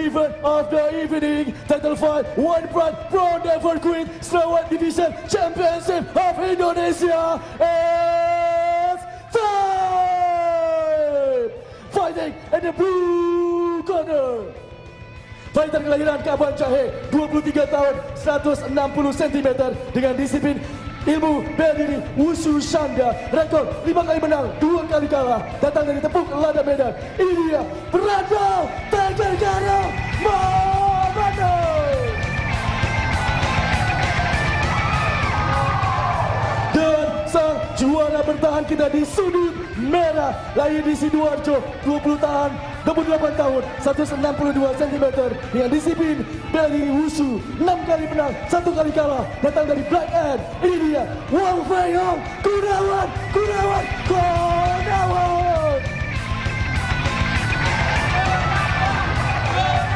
event of the evening, title fight, one brand, Pro Never Quit, Strawweight Division Championship of Indonesia, is time! Fighting in the blue corner, fighter kelahiran Kaban Jahe, 23 tahun, 160 cm dengan disiplin ilmu bela diri Wushu Shanda, rekor 5 kali menang, 2 kali kalah, datang dari tepuk lada Medan. Ini dia Brando Tegargara Mamano. Dan sang juara bertahan kita di sudut merah, lahir di Sidoarjo, 28 tahun, 162 cm dengan disiplin bela diri Wushu, 6 kali menang, 1 kali kalah, datang dari Black End. Ini dia Wang Feiyong Gunawan.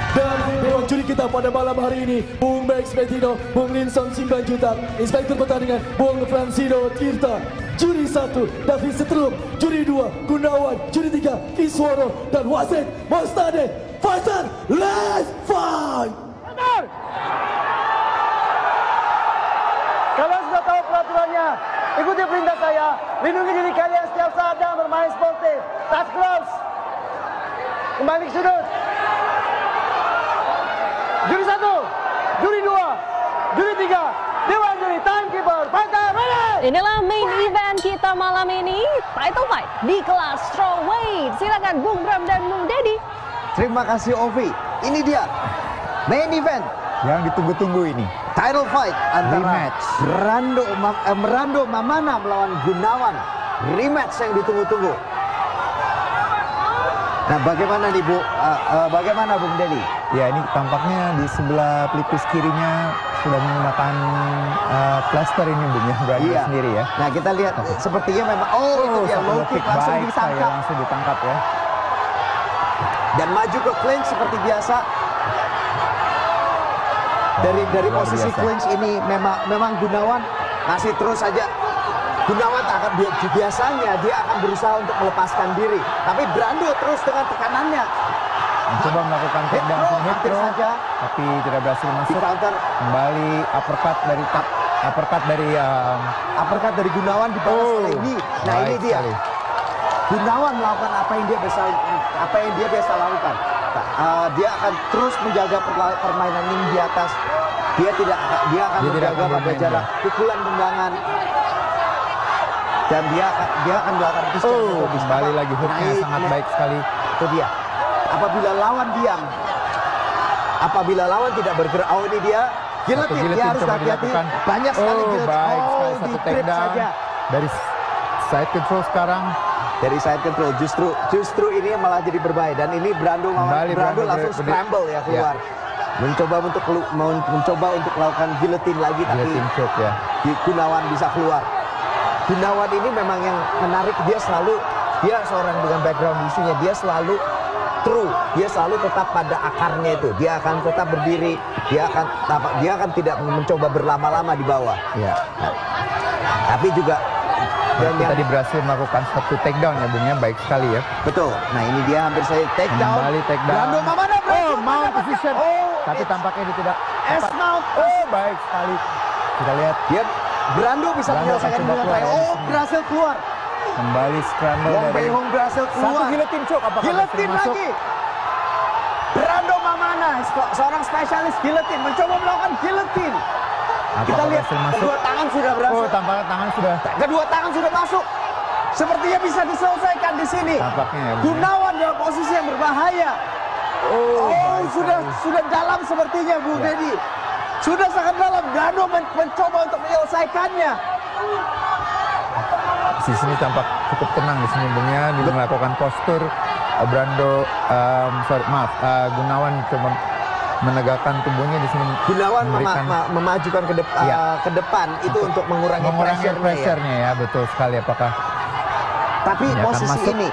Dan dewan juri kita pada malam hari ini, Bung Max Betino, Bung Linson Simbanjutak, Inspektur Pertandingan Bung Fransino Tirta, juri 1 David Setrum, juri 2 Gunawan, juri 3 Kisworo, dan wasit Mostade. Fighter, let's fight! Kalian sudah tahu peraturannya. Ikuti perintah saya. Lindungi diri kalian setiap saat dalam bermain sportif. Touch gloves. Kembali ke sudut. Juri 1, juri 2, juri 3, dewan juri, timekeeper, fighter, ready! Inilah main event kita malam ini, title fight di kelas strawweight. Silakan Bung Bram dan Bung Dedi. Terima kasih Ovi. Ini dia main event yang ditunggu-tunggu ini. Title fight antara Rematch. Brando Mamana melawan Gunawan. Rematch yang ditunggu-tunggu. Nah, bagaimana nih Bu? Bagaimana Bung Dedi? Ya, ini tampaknya di sebelah pelipis kirinya sudah menggunakan plaster ini Bung ya, Brando sendiri ya. Nah, kita lihat sepertinya memang itu dia low kick langsung ditangkap. Langsung ditangkap ya. Dan maju ke clinch seperti biasa. Dari posisi clinch ini memang Gunawan masih terus saja. Gunawan biasanya dia akan berusaha untuk melepaskan diri, tapi Brando terus dengan tekanannya mencoba melakukan takedown hampir saja, tapi tidak berhasil masuk. Di counter Kembali uppercut dari Gunawan dibalas oleh ini. Nah, ini dia sekali. Gunawan melakukan apa yang dia biasa lakukan. Dia akan terus menjaga permainan ini di atas. Dia akan menjaga pada jarak pukulan tendangan. Dan dia akan melakukan itu kembali lagi hooknya sangat baik sekali. Itu dia. Apabila lawan tidak bergerak, ini dia guillotine. Dia harus hati-hati. Banyak sekali guillotine. Baik sekali satu takedown dari side control sekarang. Dari side control justru ini malah jadi berbahaya. Dan ini Brando langsung scramble ya keluar. Mencoba untuk melakukan guillotine lagi, tapi Gunawan bisa keluar. Gunawan ini memang yang menarik, dia seorang dengan background isunya, dia selalu true, dia selalu tetap pada akarnya itu, dia akan tetap berdiri, dia akan tidak mencoba berlama-lama di bawah. Ya. Nah, tapi juga dan tadi berhasil melakukan satu takedown ya Bung ya, baik sekali ya. Betul. Nah, ini dia hampir saya takedown. Kembali takedown. Brando Mamana, mount position. Tapi tampaknya ini tidak S-mount. Baik sekali. Kita lihat dia Brando bisa menyelesaikan dengan baik. Berhasil keluar. Kembali scramble Wang Feiyong berhasil keluar. Satu guillotine choke, apakah guillotine lagi. Brando Mamana, seorang spesialis guillotine, mencoba melakukan guillotine. Kita lihat kedua tangan sudah berhasil. Tampaknya tangan sudah. Kedua tangan sudah masuk. Sepertinya bisa diselesaikan di sini. Tampaknya ya. Gunawan dalam posisi yang berbahaya. Sudah dalam sepertinya Bung Dedi. Sudah sangat dalam. Brando mencoba untuk menyelesaikannya. Di sini tampak cukup tenang di sini Bung ya, dia melakukan postur. Brando, Gunawan coba menegakkan tubuhnya di sini. Gunawan memajukan ke depan itu untuk mengurangi pressure-nya ya, betul sekali. Apakah tapi posisi ini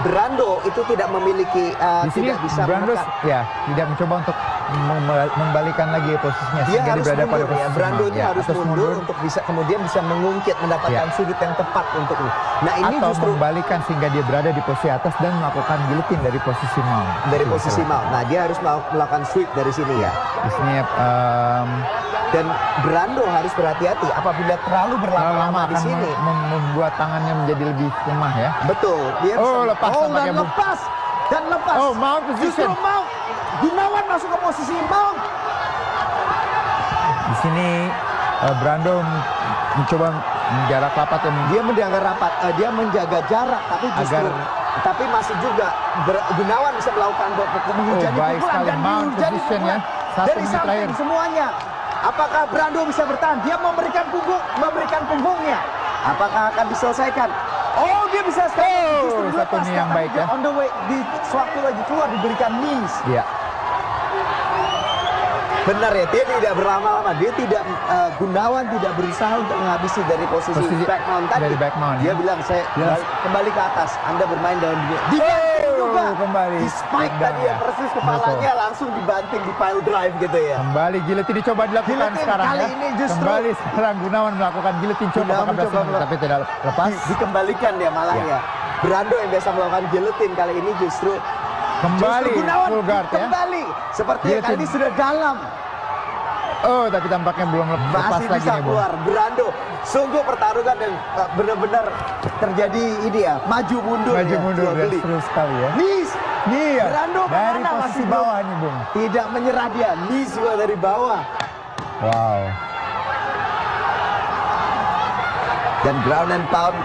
Brando itu tidak memiliki di sini tidak bisa Brando menekan. Ya, tidak mencoba untuk membalikan lagi posisinya Dia sehingga harus dia berada pada mundur ya. posisi Brando mount. ini harus mundur untuk kemudian bisa mengungkit, mendapatkan sudut yang tepat untuk ini. Nah ini atau justru membalikan sehingga dia berada di posisi atas dan melakukan guillotine dari posisi mount. dari posisi mount. Nah dia harus melakukan sweep dari sini ya. Di sini Dan Brando harus berhati-hati apabila terlalu berlama-lama di akan sini. membuat tangannya menjadi lebih lemah ya. Betul. Dia lepas dan tampaknya, Bung. lepas. Oh, mount position. Justru mount. Gunawan masuk ke posisi mount. Di sini Brando mencoba menjarak rapat ya. Dia menjaga rapat, dia menjaga jarak, tapi justru tapi masih juga Gunawan bisa melakukan menghujani baik pukulan sekali. dan Mount dihujani position pukulan ya. Satu dari menit samping terakhir. semuanya. Apakah Brando bisa bertahan? Dia memberikan punggungnya. Apakah akan diselesaikan? Oh, dia bisa justru satu lepas, knee yang tapi baik dia ya. on the way, di sewaktu lagi keluar diberikan knees. Iya. Benar ya, dia tidak berlama-lama. Dia tidak Gunawan tidak berusaha untuk menghabisi dari posisi back mount tadi. Dari back mount, dia ya. bilang saya kembali ke atas. Anda bermain dalam dunia. Dibanting juga. Kembali. Di spike tadi ya, persis kepalanya langsung dibanting di pile drive gitu ya. Kembali guillotine dicoba dilakukan Guillotine sekarang kali ya. ini justru Kembali sekarang Gunawan melakukan guillotine coba Gunawan apakah berhasil mencoba tapi tidak lepas. Dikembalikan dia malah ya. Brando yang biasa melakukan guillotine kali ini justru Kembali Gunawan full guard ya. kembali. Sepertinya kali ini sudah dalam. Oh, tapi tampaknya belum lepas Masih lagi bisa nih, Bung. keluar. Brando sungguh pertarungan yang benar-benar terjadi ini ya, maju mundur Maju ya, mundur jual ya, beli. seru sekali ya. Nis Iya, Brando dari kemana? posisi Masih bawah belum. nih, Bung. Tidak menyerah dia. Nis juga dari bawah. Wow. Dan ground and pound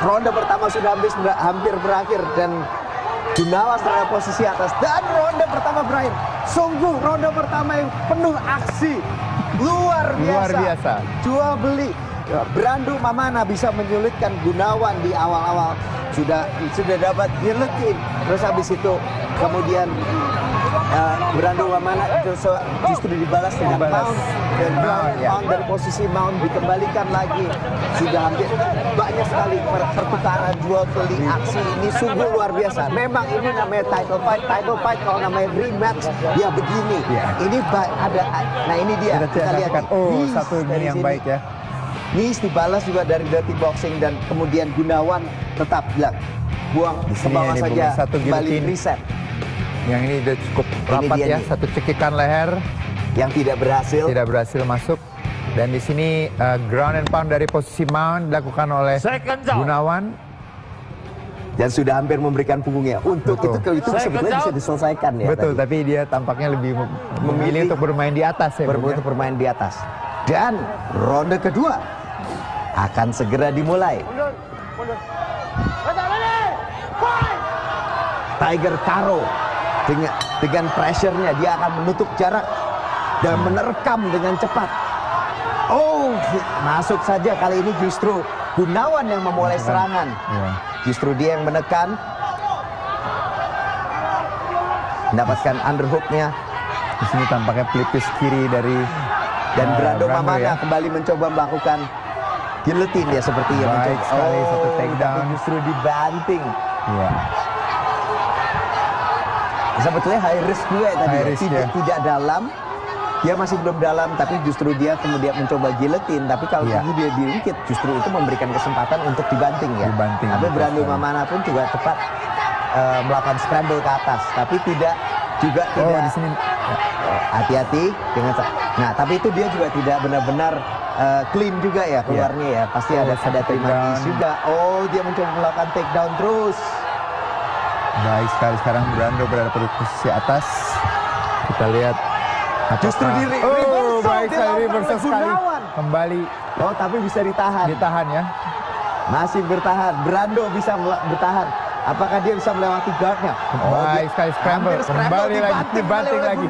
ronde pertama sudah hampir berakhir dan Gunawan berada posisi atas dan ronde pertama berakhir. Sungguh ronde pertama yang penuh aksi. Luar biasa. Jual beli. Brando Mamana bisa menyulitkan Gunawan di awal-awal. Sudah dapat guillotine. Terus habis itu kemudian Brando Mamana justru dibalas dengan mount dan mount dari posisi mount dikembalikan lagi. Sudah hampir banyak sekali pertukaran jual beli aksi ini sungguh luar biasa. Memang ini namanya title fight kalau namanya rematch ya begini. Ini ada, nah ini dia kita lihat. Oh, satu ini yang sini. baik ya. Nis dibalas juga dari Dirty Boxing dan kemudian Gunawan tetap bilang buang ke bawah ini, saja, satu kembali guillotine. reset. Yang ini udah cukup rapat dia ya, nih. satu cekikan leher Yang tidak berhasil. masuk. Dan di sini ground and pound dari posisi mount dilakukan oleh Gunawan. Dan sudah hampir memberikan punggungnya. Untuk itu sebetulnya bisa diselesaikan ya. Betul, tadi. tapi dia tampaknya lebih memilih untuk bermain di atas ya. Bung, ya. Untuk bermain di atas. Dan ronde kedua akan segera dimulai. Tiger Caro dengan pressure-nya dia akan menutup jarak dan menerkam dengan cepat. Oh, masuk saja kali ini justru Gunawan yang memulai serangan. Justru dia yang menekan. Mendapatkan underhook-nya. Di sini tampaknya pelipis kiri dari Dan Brando Mamana ya. kembali mencoba melakukan guillotine ya seperti yang Baik mencoba. sekali, satu takedown. Tapi justru dibanting. Iya. Sebetulnya high risk juga ya tadi. High risk, Tidak dalam. Dia masih belum dalam, tapi justru dia kemudian mencoba guillotine. Tapi kalau dia diungkit, justru itu memberikan kesempatan untuk dibanting ya. Tapi Brando Mamana pun juga tepat melakukan scramble ke atas, tapi tidak juga tidak. Di sini hati-hati dengan. Nah, tapi itu dia juga tidak benar-benar clean juga ya keluarnya ya. Pasti ada terima miss juga. Oh, dia mencoba melakukan takedown terus. baik sekali sekarang Brando berada pada posisi atas. Kita lihat. Justru di baik sekali reversal sekali. Kembali. Oh, tapi bisa ditahan. Ditahan ya. Masih bertahan. Brando bisa bertahan. Apakah dia bisa melewati guardnya? Baik sekali scramble. Kembali lagi, dibanting lagi.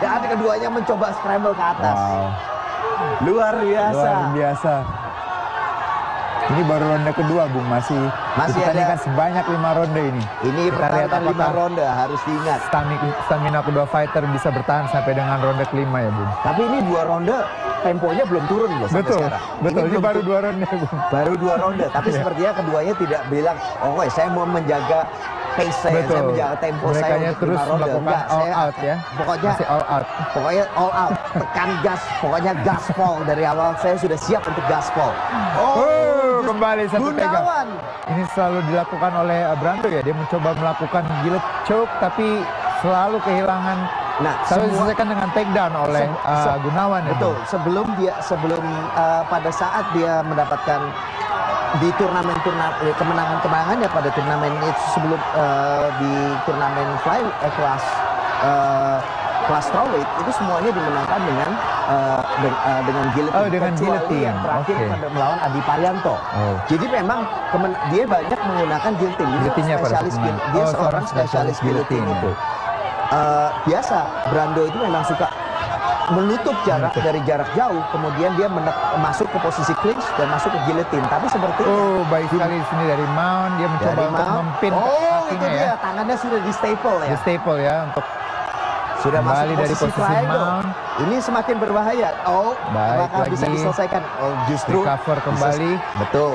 Dan keduanya mencoba scramble ke atas. Wow. Luar biasa. Luar biasa. Ini baru ronde kedua, Bung. Masih ada sebanyak 5 ronde ini. Ini pertarungan 5 ronde, harus diingat. Stamina kedua fighter bisa bertahan sampai dengan ronde kelima ya, Bung. Tapi ini 2 ronde, temponya belum turun loh sampai sekarang. Betul. Ini baru 2 ronde, Bung. Baru 2 ronde, tapi sepertinya keduanya tidak bilang, oh saya mau menjaga pace saya menjaga tempo saya untuk terus 5 ronde. melakukan all out ya. Pokoknya Masih all out. Tekan gas, pokoknya gaspol dari awal saya sudah siap untuk gaspol. Kembali satu pegang. Gunawan. Ini selalu dilakukan oleh Brando ya. Dia mencoba melakukan gillet choke tapi selalu kehilangan. Selalu diselesaikan dengan takedown oleh Gunawan. Betul. Sebelum pada saat dia mendapatkan di kemenangan ya pada turnamen itu sebelum di turnamen kelas strawweight itu semuanya dimenangkan dengan guillotine. Dengan guillotine. Yang terakhir pada melawan Adi Parianto. Jadi memang dia banyak menggunakan guillotine. Dia seorang spesialis guillotine itu. Biasa Brando itu memang suka menutup jarak dari jarak jauh, kemudian dia masuk ke posisi clinch dan masuk ke guillotine. Tapi seperti baik sekali di sini dari Mount, dia mencoba untuk mempin kakinya ya. Tangannya sudah di staple ya. Di staple ya untuk sudah kembali masuk dari posisi Mount. Ini semakin berbahaya. Apakah bisa diselesaikan? Justru recover kembali. Betul.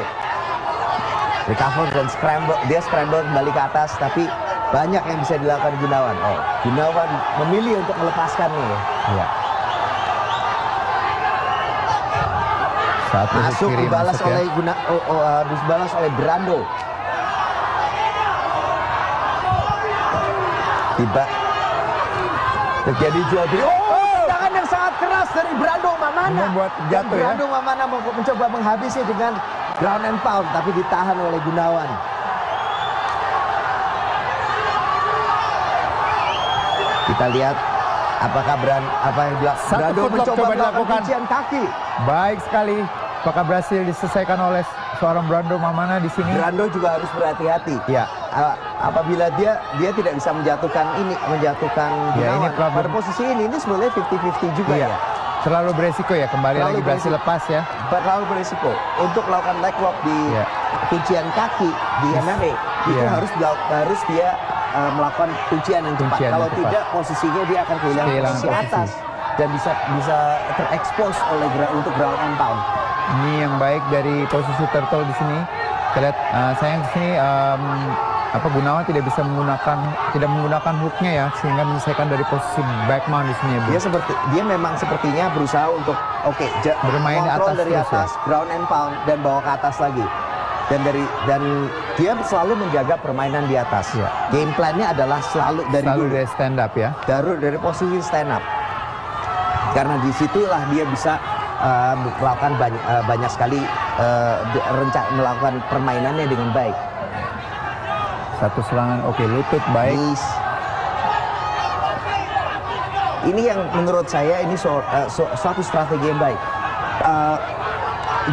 Recover dan scramble. Dia scramble kembali ke atas, tapi banyak yang bisa dilakukan Gunawan. Gunawan memilih untuk melepaskan nih. Ya. Masuk dibalas oleh dibalas oleh Brando. Tiba terjadi jual beli. Tangan yang sangat keras dari Brando Mamana. Membuat jatuh ya. Brando Mamana mencoba menghabisi dengan ground and pound, tapi ditahan oleh Gunawan. Kita lihat apakah Brando mencoba melakukan kuncian kaki. Baik sekali. Apakah berhasil diselesaikan oleh seorang Brando Mamana di sini? Brando juga harus berhati-hati. Ya. Apabila dia tidak bisa menjatuhkan Gunawan. Ini pada posisi ini sebenarnya 50-50 juga ya. Terlalu beresiko ya, kembali lagi berhasil lepas ya. Terlalu beresiko untuk melakukan leg lock di kuncian kaki di MMA. Itu harus dia melakukan kuncian yang cepat. Kalau tidak, posisinya dia akan kehilangan posisi atas dan bisa terekspos untuk ground and pound. Ini yang baik dari posisi turtle di sini. Kita lihat sayang di sini Gunawan tidak menggunakan hooknya ya, sehingga menyelesaikan dari posisi back mount di sini. Dia memang sepertinya berusaha untuk bermain di atas dari atas, ground and pound dan bawa ke atas lagi. Dan dia selalu menjaga permainan di atas. Game plan-nya adalah selalu dari stand up ya. Dari posisi stand up. Karena disitulah dia bisa melakukan banyak sekali melakukan permainannya dengan baik. Satu serangan lutut baik. Ini yang menurut saya ini suatu strategi yang baik.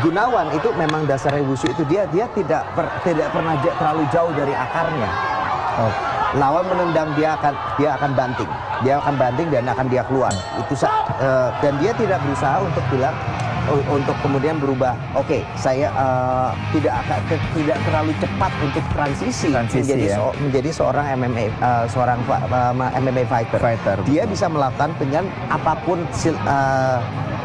Gunawan itu memang dasarnya wushu itu dia tidak pernah terlalu jauh dari akarnya. Lawan menendang dia akan banting. Dia akan banting dan akan dia keluar. Dan dia tidak berusaha untuk bilang untuk kemudian berubah. Saya tidak terlalu cepat untuk transisi menjadi seorang MMA fighter. Dia bisa melakukan dengan apapun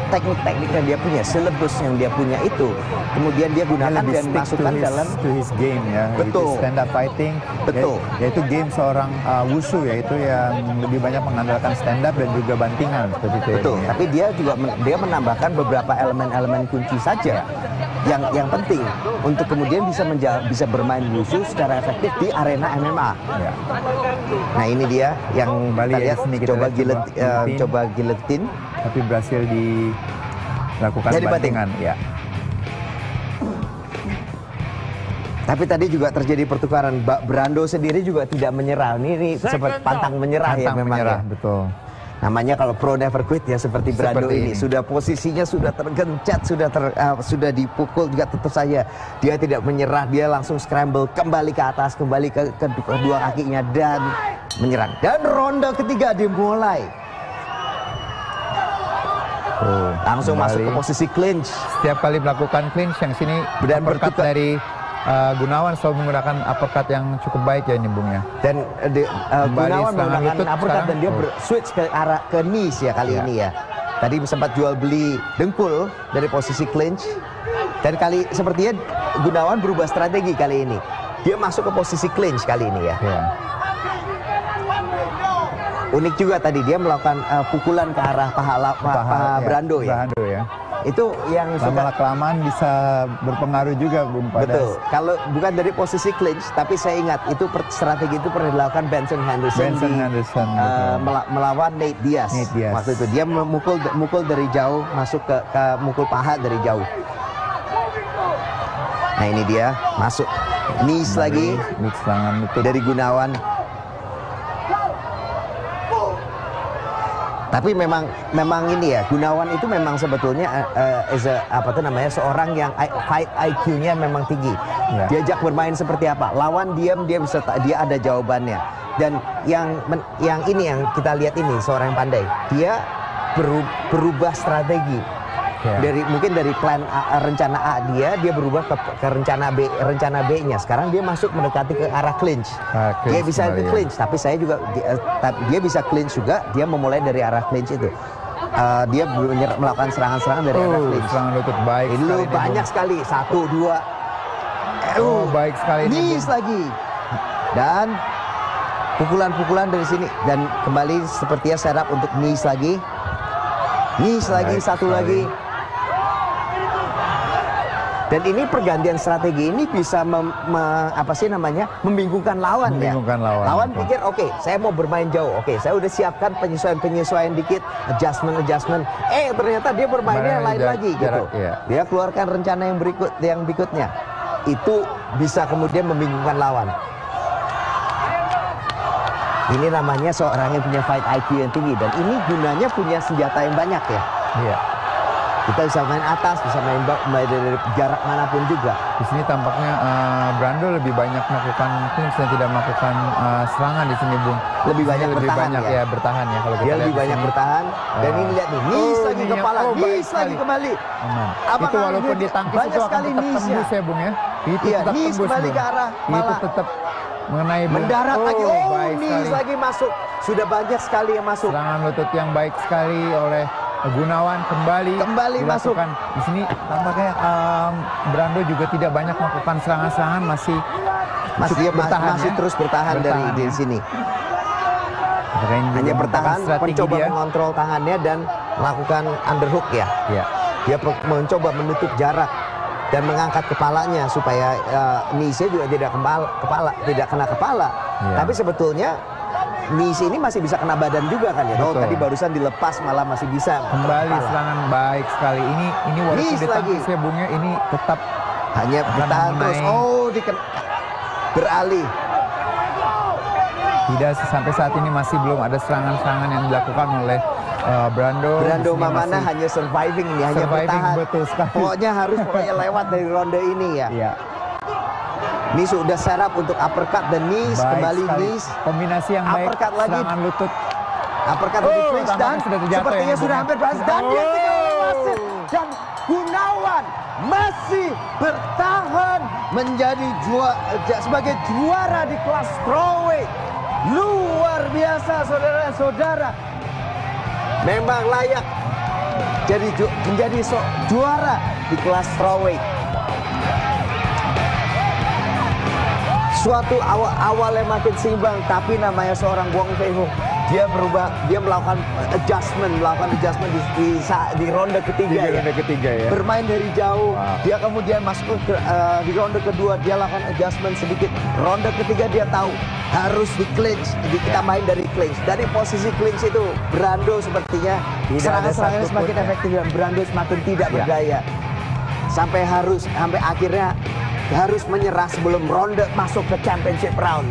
teknik-teknik yang dia punya, silabus yang dia punya itu, kemudian dia gunakan dan masukkan dalam his game ya. Betul. Stand up fighting. Betul. Yaitu game seorang wushu, yaitu yang lebih banyak mengandalkan stand up dan juga bantingan seperti itu. Betul. Ya. Tapi dia menambahkan beberapa elemen-elemen kunci saja yang penting untuk kemudian bisa bermain wushu secara efektif di arena MMA. Ya. Nah ini dia yang Bali kita lihat, coba guillotine. Tapi berhasil dilakukan bantingan. Ya. Tapi tadi juga terjadi pertukaran. Brando sendiri juga tidak menyerah. Ini seperti pantang menyerah ya memang. Menyerah, ya. Betul. Namanya kalau pro never quit ya seperti Brando ini. Sudah posisinya sudah tergencet, sudah dipukul juga tetap saja dia tidak menyerah. Dia langsung scramble kembali ke atas, kembali ke kedua kakinya dan menyerang. Dan ronde ketiga dimulai. Langsung masuk ke posisi clinch. Setiap kali melakukan clinch yang sini dan uppercut dari Gunawan selalu menggunakan uppercut yang cukup baik ya ini Bung ya. Dan Gunawan menggunakan uppercut dan dia switch ke arah ke knees ya kali ini ya. Tadi sempat jual beli dengkul dari posisi clinch. Dan sepertinya Gunawan berubah strategi kali ini. dia masuk ke posisi clinch kali ini ya. Unik juga tadi dia melakukan pukulan ke arah paha Brando ya. Brando ya. Itu yang lama-kelamaan bisa berpengaruh juga Bung pada. Betul. Kalau bukan dari posisi clinch, tapi saya ingat itu strategi itu pernah dilakukan Benson Henderson melawan Nate Diaz. Waktu itu dia mukul dari jauh, masuk ke mukul paha dari jauh. Nah ini dia masuk knees lagi dari Gunawan. Tapi memang ini ya, Gunawan itu memang sebetulnya seorang yang fight IQ-nya memang tinggi. Diajak bermain seperti apa, lawan diam dia ada jawabannya. Dan yang ini yang kita lihat ini seorang yang pandai, dia berubah strategi. Mungkin dari plan rencana A dia berubah ke rencana B-nya. Sekarang dia masuk mendekati ke arah clinch. Dia bisa ke clinch, tapi dia bisa clinch juga. Dia memulai dari arah clinch itu. Dia melakukan serangan-serangan dari arah clinch. Serangan lutut baik. Itu banyak sekali. 1, 2. Baik sekali. Knees lagi. Dan pukulan-pukulan dari sini. Dan kembali sepertinya setup untuk knees lagi. Knees lagi, satu lagi. Dan ini pergantian strategi ini bisa membingungkan lawan ya. Lawan pikir oke, saya mau bermain jauh. Oke, saya udah siapkan penyesuaian dikit, adjustment. Ternyata dia bermainnya lain lagi gitu. Dia keluarkan rencana yang berikutnya. Itu bisa kemudian membingungkan lawan. Ini namanya seorang yang punya fight IQ yang tinggi, dan ini gunanya punya senjata yang banyak ya. Kita bisa main atas, bisa main dari jarak manapun juga. Di sini tampaknya Brando lebih banyak melakukan clinch dan tidak melakukan serangan di sini, Bung. Lebih banyak bertahan ya kalau kita dia lihat. Lebih banyak bertahan. Dan ini lihat nih, knees lagi kepala, knees lagi kembali. Itu walaupun ditangkis itu akan tetap tembus ya, Bung ya. Itu tetap knees tembus, kembali Bung. ke arah Itu tetap mengenai mendarat lagi. Knees lagi masuk. Sudah banyak sekali yang masuk. Serangan lutut yang baik sekali oleh Gunawan kembali masuk. Di sini tampaknya Brando juga tidak banyak melakukan serangan-serangan, masih terus bertahan dari sini. Hanya bertahan, mencoba mengontrol tangannya dan melakukan underhook ya. Dia mencoba menutup jarak dan mengangkat kepalanya supaya knees-nya juga tidak kena kepala. Tapi sebetulnya knees ini masih bisa kena badan juga kan ya. Tadi barusan dilepas malah masih bisa kembali serangan baik sekali. Ini walaupun ditangkis ya, Bung ya, ini tetap hanya bertahan terus. Beralih. Tidak, sampai saat ini masih belum ada serangan-serangan yang dilakukan oleh Brando Mamana hanya surviving ini, hanya bertahan. Betul sekali. Pokoknya lewat dari ronde ini ya. Ini sudah serap untuk uppercut dan knees, kembali knees. Kombinasi yang baik, uppercut lagi. Serangan lutut. Uppercut untuk clinch dan sepertinya sudah hampir berhasil. Dan dia tinggal wasit. Dan Gunawan masih bertahan menjadi sebagai juara di kelas strawweight. Luar biasa saudara-saudara. Memang layak menjadi juara di kelas strawweight. Suatu awalnya makin seimbang, tapi namanya seorang Wong Fei Hung, dia melakukan adjustment di ronde ketiga. Ya. Bermain dari jauh, dia kemudian masuk di ronde kedua, dia lakukan adjustment sedikit. Ronde ketiga dia tahu harus di clinch, kita main dari clinch. Dari posisi clinch itu, Brando sepertinya serangan-serangannya semakin efektif dan Brando semakin tidak berdaya. Sampai akhirnya harus menyerah sebelum ronde masuk ke championship round.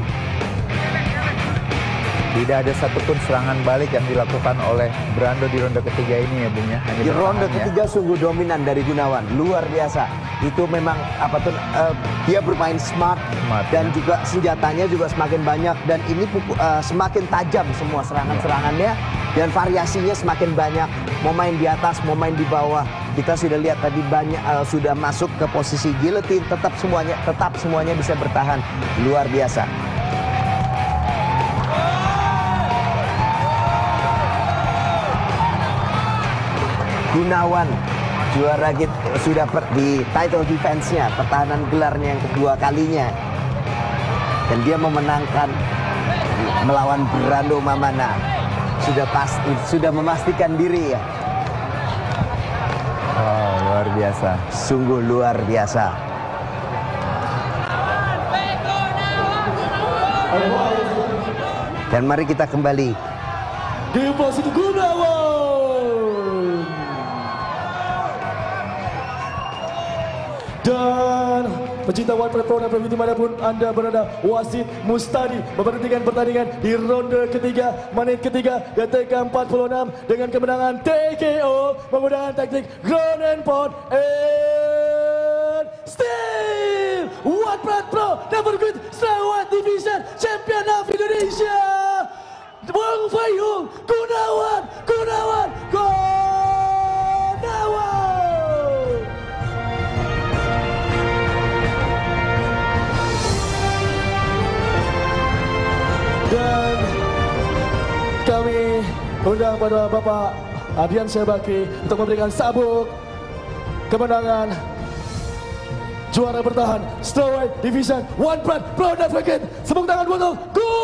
Tidak ada satupun serangan balik yang dilakukan oleh Brando di ronde ketiga ini ya, Bung ya. Di ronde ketiga sungguh dominan dari Gunawan, luar biasa. Itu memang dia bermain smart dan juga senjatanya juga semakin banyak, dan ini semakin tajam semua serangan-serangannya dan variasinya semakin banyak. Mau main di atas, mau main di bawah. Kita sudah lihat tadi banyak sudah masuk ke posisi guillotine, tetap semuanya bisa bertahan, luar biasa. Gunawan juara sudah di title defense-nya, pertahanan gelarnya yang kedua kalinya. Dan dia memenangkan melawan Brando Mamana. Sudah memastikan diri ya. Wow, luar biasa. Sungguh luar biasa. Dan mari kita kembali. Di posisi Gunawan. Dan pecinta One Pride Pro dan Pro dimanapun Anda berada, wasit Mustadi memberhentikan pertandingan di ronde ketiga, menit ketiga, detik ke-46 dengan kemenangan TKO menggunakan taktik ground and pound and still One Pride Pro number good Strawweight Division Champion of Indonesia, Bung Faihung Gunawan. Dan kami undang pada Bapak Ardian Syabaki untuk memberikan sabuk kemenangan juara bertahan Strawweight Division One Pride Pro Advocate. Tepuk tangan untuk Gunawan.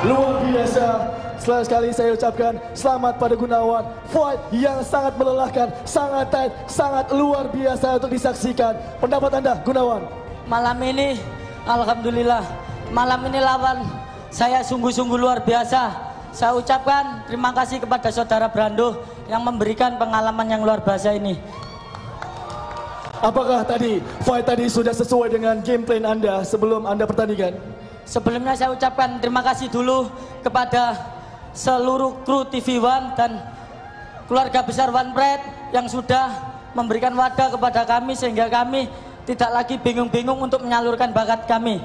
Luar biasa. Sekali sekali saya ucapkan selamat pada Gunawan. Fight yang sangat melelahkan, sangat tight, sangat luar biasa untuk disaksikan. Pendapat Anda, Gunawan? Malam ini, alhamdulillah, malam ini lawan saya sungguh-sungguh luar biasa. Saya ucapkan terima kasih kepada saudara Brando yang memberikan pengalaman yang luar biasa ini. Apakah tadi fight tadi sudah sesuai dengan game plan Anda sebelum Anda pertandingan? Sebelumnya saya ucapkan terima kasih dulu kepada seluruh kru TV One dan keluarga besar One Pride yang sudah memberikan wadah kepada kami sehingga kami tidak lagi bingung-bingung untuk menyalurkan bakat kami.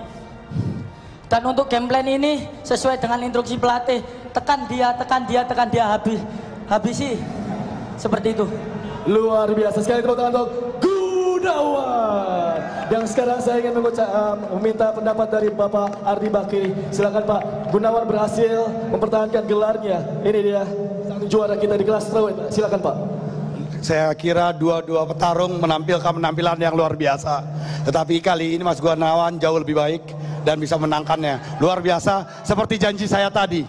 Dan untuk game plan ini sesuai dengan instruksi pelatih, tekan dia, habisi. Seperti itu. Luar biasa sekali, tepuk tangan untuk Gunawan. Dan sekarang saya ingin meminta pendapat dari Bapak Ardi Bakri. Silakan Pak. Gunawan berhasil mempertahankan gelarnya. Ini dia sang juara kita di kelas strawweight. Silakan Pak. Saya kira dua-dua petarung menampilkan penampilan yang luar biasa. Tetapi kali ini Mas Gunawan jauh lebih baik dan bisa menangkannya. Luar biasa seperti janji saya tadi.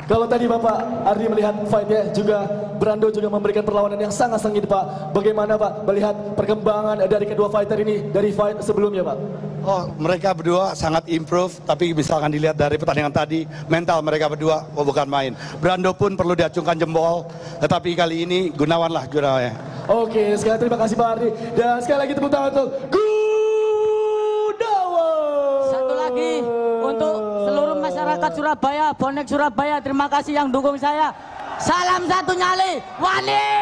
Kalau tadi Bapak Ardi melihat fight-nya juga, Brando juga memberikan perlawanan yang sangat sengit Pak. Bagaimana Pak melihat perkembangan dari kedua fighter ini dari fight sebelumnya Pak? Oh, mereka berdua sangat improve, tapi misalkan dilihat dari pertandingan tadi, mental mereka berdua bukan main. Brando pun perlu diacungkan jempol, tetapi kali ini Gunawan lah juaranya. Oke, sekali terima kasih Pak Ardi. Dan sekali lagi tepuk tangan untuk Gunawan. Satu lagi untuk seluruh masyarakat Surabaya, bonek Surabaya, terima kasih yang dukung saya. Salam satu nyali, Wani.